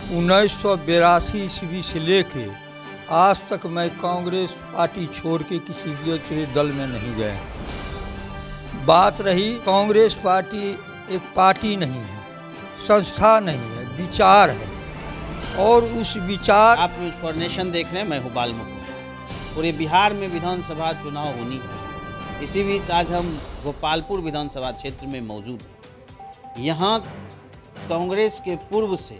1982 ईस्वी से लेके आज तक मैं कांग्रेस पार्टी छोड़ के किसी दूसरे दल में नहीं गया। बात रही कांग्रेस पार्टी एक पार्टी नहीं है, संस्था नहीं है, विचार है। और उस विचार आप न्यूज़ फॉर नेशन देख रहे हैं, मैं हूँ बालमुकुंद। पूरे बिहार में विधानसभा चुनाव होनी है। इसी बीच आज हम गोपालपुर विधानसभा क्षेत्र में मौजूद हैं। यहाँ कांग्रेस के पूर्व से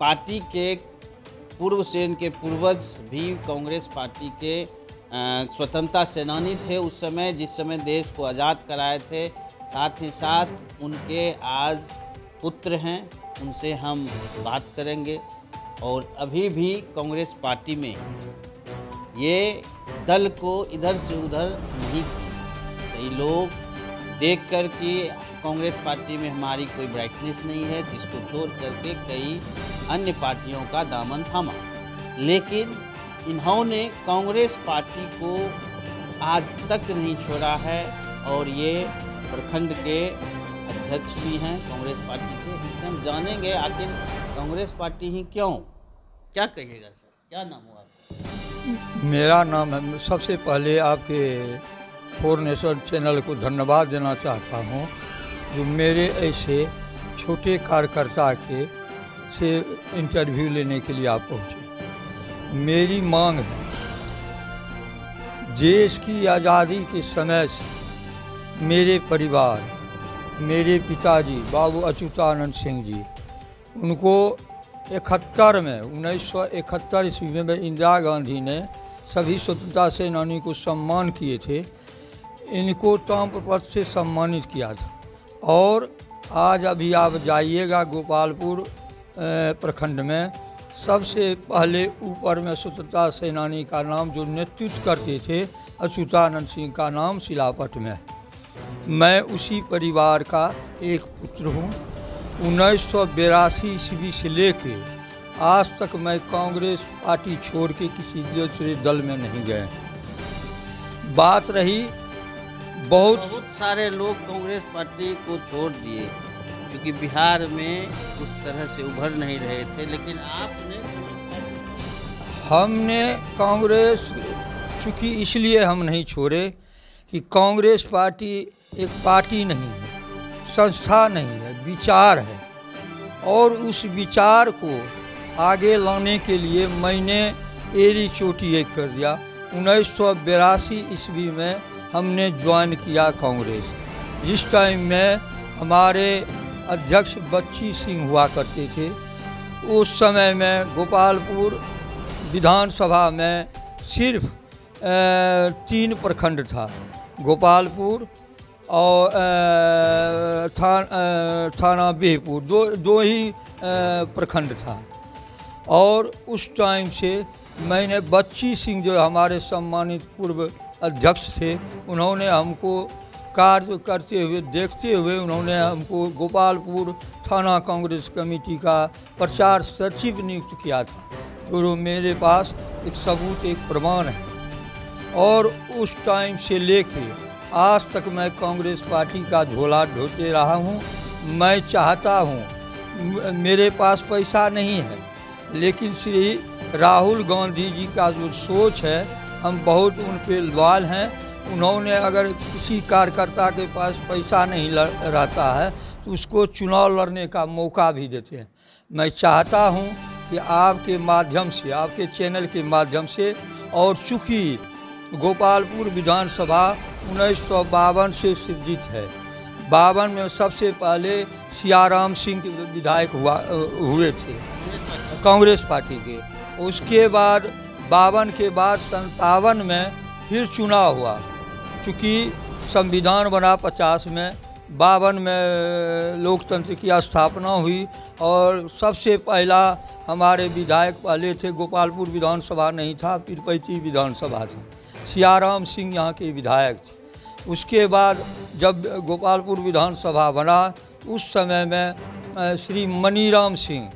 पार्टी के पूर्व से इनके पूर्वज भी कांग्रेस पार्टी के स्वतंत्रता सेनानी थे उस समय, जिस समय देश को आज़ाद कराए थे। साथ ही साथ उनके आज पुत्र हैं, उनसे हम बात करेंगे। और अभी भी कांग्रेस पार्टी में ये दल को इधर से उधर नहीं किया। कई लोग देख कर कि कांग्रेस पार्टी में हमारी कोई ब्राइटनेस नहीं है, जिसको छोड़ करके कई अन्य पार्टियों का दामन थामा। लेकिन इन्होंने कांग्रेस पार्टी को आज तक नहीं छोड़ा है और ये प्रखंड के अध्यक्ष भी हैं कांग्रेस पार्टी के। इनसे हम जानेंगे आखिर कांग्रेस पार्टी ही क्यों, क्या कहिएगा सर, क्या नाम हुआ आपका? मेरा नाम है। सबसे पहले आपके फॉर नेशन चैनल को धन्यवाद देना चाहता हूँ जो मेरे ऐसे छोटे कार्यकर्ता के से इंटरव्यू लेने के लिए आप पहुँचे। मेरी मांग है, देश की आज़ादी के समय से मेरे परिवार, मेरे पिताजी बाबू अच्युतानंद सिंह जी, उनको 1971 ईस्वी में इंदिरा गांधी ने सभी स्वतंत्रता सेनानी को सम्मान किए थे। इनको ताम्रपत्र से सम्मानित किया था। और आज अभी आप जाइएगा गोपालपुर प्रखंड में, सबसे पहले ऊपर में स्वतंत्रता सेनानी का नाम जो नेतृत्व करते थे अच्युतानंद सिंह का नाम शिलापट में है। मैं उसी परिवार का एक पुत्र हूँ। 1982 ईस्वी से लेके आज तक मैं कांग्रेस पार्टी छोड़ के किसी दूसरे दल में नहीं गए। बात रही बहुत सारे लोग कांग्रेस पार्टी को छोड़ दिए क्योंकि बिहार में उस तरह से उभर नहीं रहे थे, लेकिन हमने कांग्रेस चूँकि इसलिए हम नहीं छोड़े कि कांग्रेस पार्टी एक पार्टी नहीं है, संस्था नहीं है, विचार है। और उस विचार को आगे लाने के लिए मैंने एड़ी चोटी एक कर दिया। 1982 ईस्वी में हमने ज्वाइन किया कांग्रेस। जिस टाइम में हमारे अध्यक्ष बच्ची सिंह हुआ करते थे, उस समय में गोपालपुर विधानसभा में सिर्फ 3 प्रखंड था, गोपालपुर और थाना बिहपुर, दो ही प्रखंड था। और उस टाइम से मैंने बच्ची सिंह जो हमारे सम्मानित पूर्व अध्यक्ष थे, उन्होंने हमको कार्य करते हुए देखते हुए उन्होंने हमको गोपालपुर थाना कांग्रेस कमेटी का प्रचार सचिव नियुक्त किया था, जो मेरे पास एक सबूत, एक प्रमाण है। और उस टाइम से लेके आज तक मैं कांग्रेस पार्टी का झोला ढोते रहा हूँ। मैं चाहता हूँ, मेरे पास पैसा नहीं है, लेकिन श्री राहुल गांधी जी का जो सोच है, हम बहुत उन पे लॉयल हैं। उन्होंने अगर किसी कार्यकर्ता के पास पैसा नहीं रहता है तो उसको चुनाव लड़ने का मौका भी देते हैं। मैं चाहता हूं कि आपके माध्यम से, आपके चैनल के माध्यम से, और चूँकि गोपालपुर विधानसभा 1952 से सृजित है, 52 में सबसे पहले सियाराम सिंह विधायक हुए थे कांग्रेस पार्टी के। उसके बाद 52 के बाद 57 में फिर चुनाव हुआ। चूँकि संविधान बना 50 में, 52 में लोकतंत्र की स्थापना हुई। और सबसे पहला हमारे विधायक पहले थे, गोपालपुर विधानसभा नहीं था, पीरपैती विधानसभा था, सियाराम सिंह यहाँ के विधायक थे। उसके बाद जब गोपालपुर विधानसभा बना, उस समय में श्री मनीराम सिंह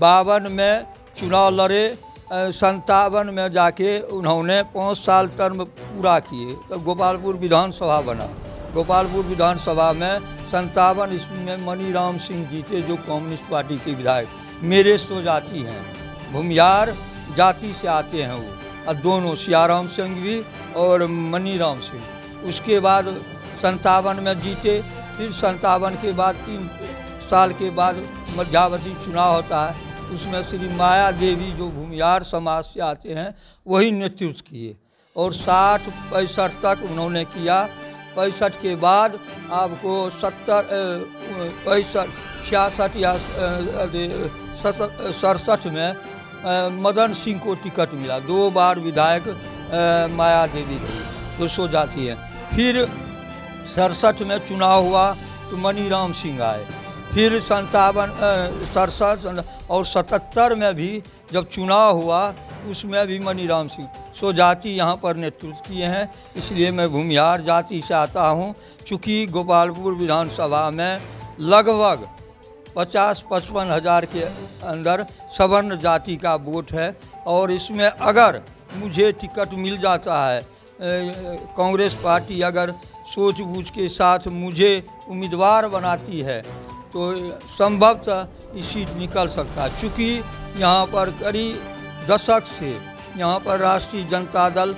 52 में चुनाव लड़े। 57 में जाके उन्होंने 5 साल टर्म पूरा किए, तब गोपालपुर विधानसभा बना। गोपालपुर विधानसभा में 57 ईस्वी में मनीराम सिंह जीते, जो कम्युनिस्ट पार्टी के विधायक मेरे स्वजाति हैं, भूमियार जाति से आते हैं वो, और दोनों सियाराम सिंह भी और मनीराम सिंह। उसके बाद 57 में जीते, फिर 57 के बाद 3 साल के बाद मध्यावधि चुनाव होता है, उसमें श्री माया देवी जो भूमियार समाज से आते हैं वही नेतृत्व किए, और 60-65 तक उन्होंने किया। 65 के बाद आपको 66 या 67 में मदन सिंह को टिकट मिला। 2 बार विधायक माया देवी रही, जो स्वजाति है। फिर 67 में चुनाव हुआ तो मनीराम सिंह आए। फिर 57, 67 और 77 में भी जब चुनाव हुआ उसमें भी मनीराम सिंह स्वजाति यहाँ पर नेतृत्व किए हैं। इसलिए मैं भूमिहार जाति से आता हूँ। चूँकि गोपालपुर विधानसभा में लगभग 50-55 हज़ार के अंदर सवर्ण जाति का वोट है, और इसमें अगर मुझे टिकट मिल जाता है, कांग्रेस पार्टी अगर सूझबूझ के साथ मुझे उम्मीदवार बनाती है तो संभवतः ये सीट निकल सकता है। चूँकि यहाँ पर करीब दशक से यहाँ पर राष्ट्रीय जनता दल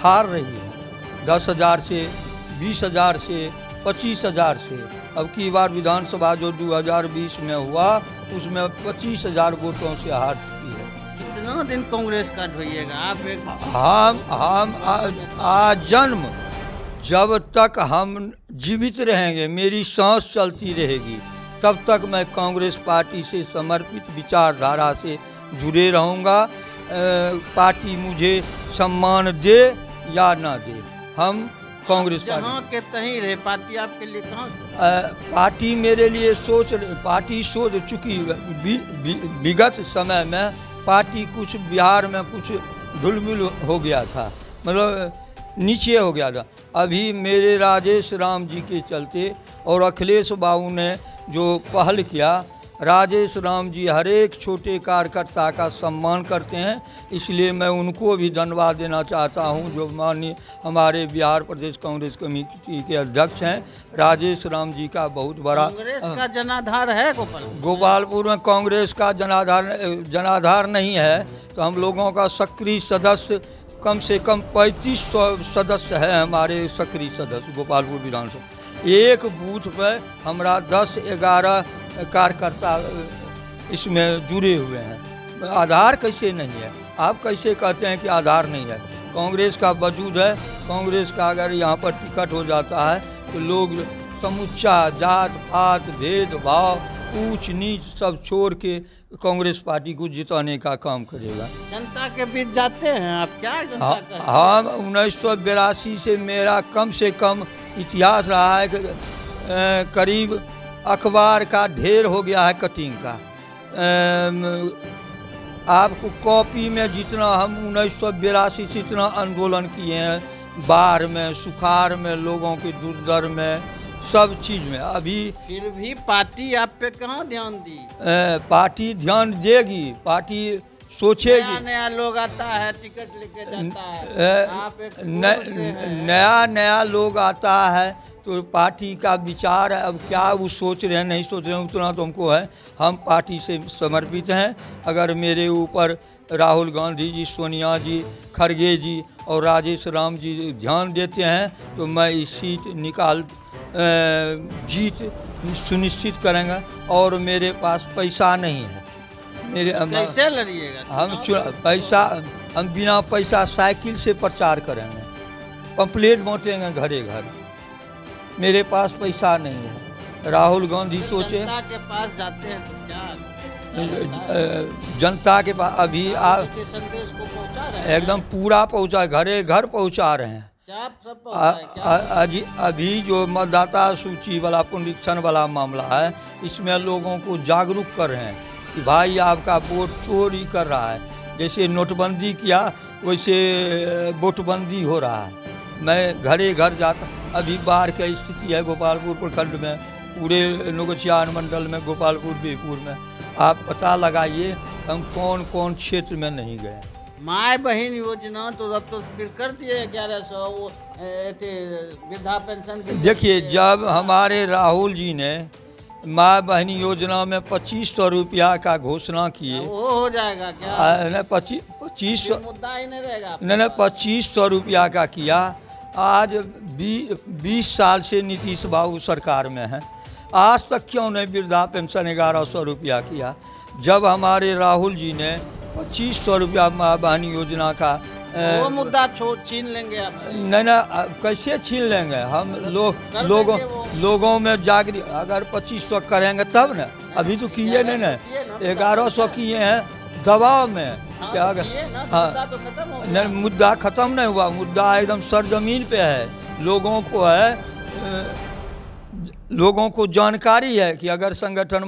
हार रही है, 10,000 से 20,000 से 25,000 से। अब की बार विधानसभा जो 2020 में हुआ उसमें 25,000 वोटों से हार चुकी है। कितना दिन कांग्रेस का ढोइएगा आप? हम आजन्म, जब तक हम जीवित रहेंगे, मेरी सांस चलती रहेगी, तब तक मैं कांग्रेस पार्टी से समर्पित विचारधारा से जुड़े रहूँगा। पार्टी मुझे सम्मान दे या ना दे, हम कांग्रेस जहाँ के तहीं रहे, पार्टी आपके लिए कहाँ? पार्टी मेरे लिए पार्टी सोच चुकी। विगत समय में पार्टी कुछ बिहार में कुछ धुलमुल हो गया था, मतलब नीचे हो गया था। अभी मेरे राजेश राम जी के चलते और अखिलेश बाबू ने जो पहल किया, राजेश राम जी हर एक छोटे कार्यकर्ता का सम्मान करते हैं, इसलिए मैं उनको भी धन्यवाद देना चाहता हूं, जो माननीय हमारे बिहार प्रदेश कांग्रेस कमेटी के अध्यक्ष हैं। राजेश राम जी का बहुत बड़ा कांग्रेस का जनाधार है गोपालपुर में। कांग्रेस का जनाधार नहीं है तो हम लोगों का सक्रिय सदस्य कम से कम 3500 सदस्य है हमारे सक्रिय सदस्य गोपालपुर विधानसभा। एक बूथ पर हमारा 10-11 कार्यकर्ता इसमें जुड़े हुए हैं। आधार कैसे नहीं है? आप कैसे कहते हैं कि आधार नहीं है? कांग्रेस का वजूद है। कांग्रेस का अगर यहाँ पर टिकट हो जाता है तो लोग समुच्चा जात पात भेदभाव ऊंच नीच सब छोड़ के कांग्रेस पार्टी को जिताने का काम करेगा। जनता के बीच जाते हैं आप क्या? हम 1982 से मेरा कम से कम इतिहास रहा है, करीब अखबार का ढेर हो गया है कटिंग का। आपको कॉपी में जितना हम 1982 से इतना आंदोलन किए हैं, बाढ़ में, सुखाड़ में, लोगों के दुर्दर में, सब चीज़ में। अभी फिर भी पार्टी आप पे कहाँ ध्यान दी? पार्टी ध्यान देगी, पार्टी सोचेगी। नया लोग आता है, टिकट लेके जाता है, आप एक नया लोग आता है तो पार्टी का विचार है। अब क्या वो सोच रहे हैं नहीं सोच रहे हैं उतना तो हमको है। हम पार्टी से समर्पित हैं। अगर मेरे ऊपर राहुल गांधी जी, सोनिया जी, खड़गे जी और राजेश राम जी ध्यान देते हैं तो मैं इस सीट जीत सुनिश्चित करेंगे। और मेरे पास पैसा नहीं है। कैसे लड़िएगा? हम बिना पैसा साइकिल से प्रचार करेंगे, पंपलेट बांटेंगे घरे घर। मेरे पास पैसा नहीं है। राहुल गांधी सोचे जनता के पास जाते हैं तो क्या जनता के पास अभी आप संदेश को पहुंचा रहे हैं? एकदम पूरा पहुंचा, घरे घर पहुंचा रहे हैं। अभी जो मतदाता सूची वाला पुनरीक्षण वाला मामला है, इसमें लोगों को जागरूक कर रहे हैं कि भाई आपका वोट चोरी कर रहा है। जैसे नोटबंदी किया वैसे वोटबंदी हो रहा है। मैं घरे घर जाता। अभी बाढ़ की स्थिति है गोपालपुर प्रखंड में, पूरे नौगछिया मंडल में, गोपालपुर बीरपुर में। आप पता लगाइए हम कौन कौन क्षेत्र में नहीं गए। माए बहन योजना तो अब तो फिर कर दिए 1100 वो वृद्धा पेंशन की। देखिए, जब हमारे राहुल जी ने माँ बहन योजना में 2500 रुपया का घोषणा किए, वो हो जाएगा क्या? नहीं 2500 मुद्दा ही नहीं रहेगा। नहीं 2500 रुपया का किया। आज 20 साल से नीतीश बाबू सरकार में है, आज तक क्यों नहीं वृद्धा पेंशन 1100 रुपया किया? जब हमारे राहुल जी ने 2500 रुपया माँ बहन योजना का वो मुद्दा छीन लेंगे आपसे। नहीं कैसे छीन लेंगे? हम लोगों में जागृति, अगर 2500 करेंगे तब ना। अभी तो किए नहीं ना, 1100 किए हैं दबाव में। क्या हाँ, नहीं मुद्दा खत्म नहीं हुआ, मुद्दा एकदम सरजमीन पे है। लोगों को जानकारी है कि अगर संगठन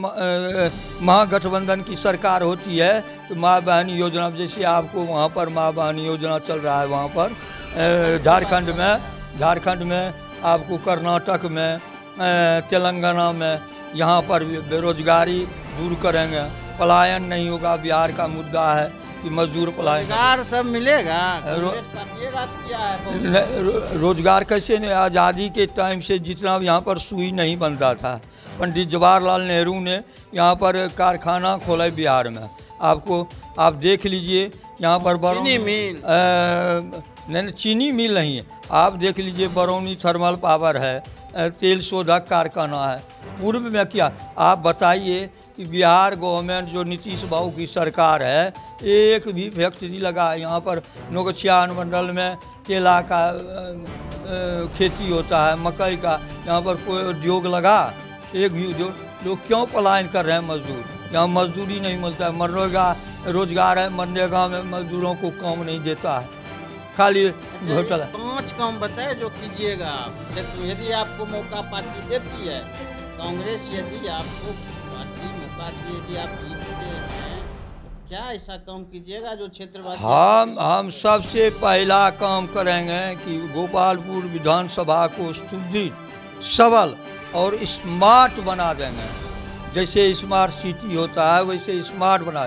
महागठबंधन की सरकार होती है तो माँ बहन योजना, जैसे आपको वहाँ पर माँ बहन योजना चल रहा है, वहाँ पर झारखंड में आपको, कर्नाटक में, तेलंगाना में, यहाँ पर बेरोजगारी दूर करेंगे, पलायन नहीं होगा। बिहार का मुद्दा है कि मजदूर पलायन, रोजगार सब मिलेगा। रोजगार कैसे नहीं? आज़ादी के टाइम से जितना यहाँ पर सुई नहीं बनता था, पंडित जवाहरलाल नेहरू ने यहाँ पर कारखाना खोला बिहार में। आप देख लीजिए, यहाँ पर चीनी मिल, नहीं चीनी मिल नहीं है, आप देख लीजिए बरौनी थर्मल पावर है, तेल शोधक कारखाना है। पूर्व में क्या आप बताइए कि बिहार गवर्नमेंट जो नीतीश बाबू की सरकार है, एक भी फैक्ट्री लगा यहाँ पर? नौगछिया अनुमंडल में केला का खेती होता है, मकई का, यहाँ पर कोई उद्योग लगा? एक भी उद्योग। लोग क्यों पलायन कर रहे हैं मजदूर? यहाँ मजदूरी नहीं मिलता है। मनरेगा रोजगार है, मनरेगा में मजदूरों को काम नहीं देता है, खाली घोटाला। 5 काम बताए जो कीजिएगा आप, यदि आपको मौका पार्टी देती है कांग्रेस, यदि आपको पार्टी मौका दी, यदि आप जीतते हैं तो क्या ऐसा काम कीजिएगा जो क्षेत्रवासी? हम सबसे पहला काम करेंगे कि गोपालपुर विधानसभा को सुदृढ़, सबल और स्मार्ट बना देंगे। जैसे स्मार्ट सिटी होता है वैसे स्मार्ट बना,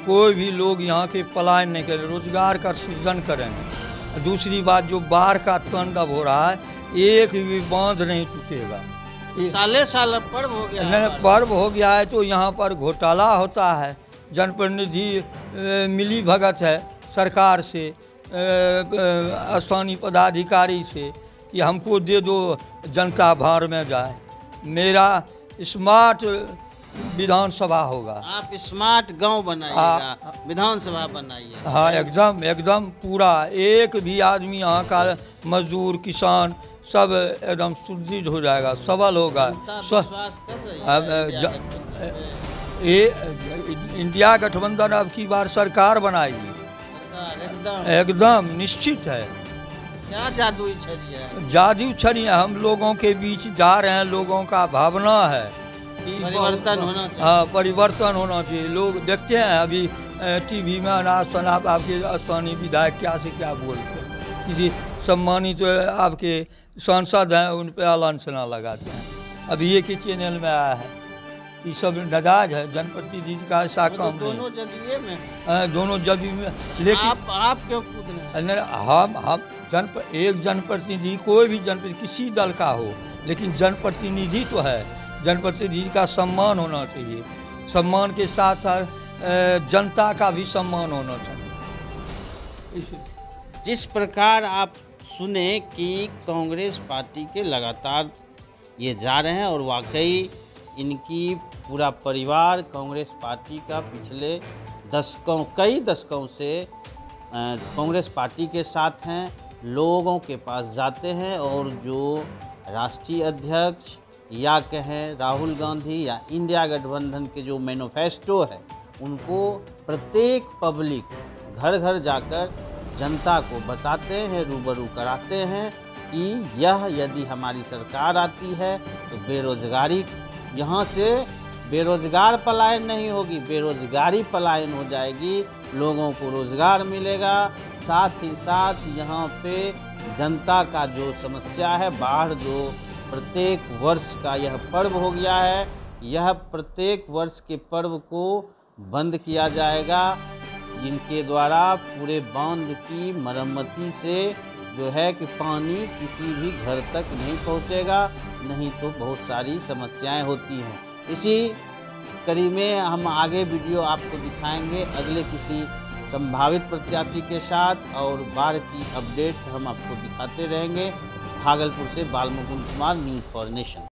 कोई भी लोग यहाँ के पलायन नहीं करें, रोजगार का सृजन करेंगे। दूसरी बात, जो बाढ़ का तांडव हो रहा है, एक भी बांध नहीं टूटेगा। साल पर्व हो गया, नहीं पर्व हो गया है तो यहाँ पर घोटाला होता है। जनप्रतिनिधि मिली भगत है सरकार से, स्थानीय पदाधिकारी से कि हमको दे दो, जनता भार में जाए। मेरा स्मार्ट विधानसभा होगा। आप स्मार्ट गांव बनाइएगा, विधानसभा बनाइए। हाँ, एकदम पूरा, एक भी आदमी यहाँ का मजदूर, किसान सब एकदम सुदृढ़ हो जाएगा, सबल होगा। ये इंडिया गठबंधन अब की बार सरकार बनाएगी, एकदम निश्चित है। क्या जादू छड़ी है? जादू छड़ी है, हम लोगों के बीच जा रहे हैं, लोगों का भावना है परिवर्तन होना चाहिए। हाँ, परिवर्तन होना चाहिए। लोग देखते हैं अभी टीवी में अनाज शनाब आपके स्थानीय विधायक क्या से क्या बोलते हैं, किसी सम्मानित आपके सांसद हैं उन पर आलांछना लगाते हैं। अभी एक ही चैनल में आया है, ये सब नाजायज है। जनप्रतिनिधि का ऐसा काम दोनों जदयू में, दोनों जदयू में, लेकिन आप क्यों कूद रहे हैं? हम एक जनप्रतिनिधि, कोई भी जनप्रतिनिधि किसी दल का हो, लेकिन जनप्रतिनिधि तो है, जनप्रतिनिधि का सम्मान होना चाहिए। सम्मान के साथ साथ जनता का भी सम्मान होना चाहिए। जिस प्रकार आप सुने कि कांग्रेस पार्टी के लगातार ये जा रहे हैं और वाकई इनकी पूरा परिवार कांग्रेस पार्टी का पिछले कई दशकों से कांग्रेस पार्टी के साथ हैं, लोगों के पास जाते हैं और जो राष्ट्रीय अध्यक्ष या कहें राहुल गांधी या इंडिया गठबंधन के जो मैनिफेस्टो है, उनको प्रत्येक पब्लिक घर घर जाकर जनता को बताते हैं, रूबरू कराते हैं कि यह यदि हमारी सरकार आती है तो बेरोजगारी, यहाँ से बेरोजगार पलायन नहीं होगी, बेरोजगारी पलायन हो जाएगी, लोगों को रोजगार मिलेगा। साथ ही साथ यहाँ पे जनता का जो समस्या है, बाढ़, जो प्रत्येक वर्ष का यह पर्व हो गया है, यह प्रत्येक वर्ष के पर्व को बंद किया जाएगा जिनके द्वारा पूरे बांध की मरम्मती से जो है कि पानी किसी भी घर तक नहीं पहुंचेगा, नहीं तो बहुत सारी समस्याएं होती हैं। इसी कड़ी में हम आगे वीडियो आपको दिखाएंगे अगले किसी संभावित प्रत्याशी के साथ, और बाढ़ की अपडेट हम आपको दिखाते रहेंगे। भागलपुर से बाल Mukund Kumar, news for nation.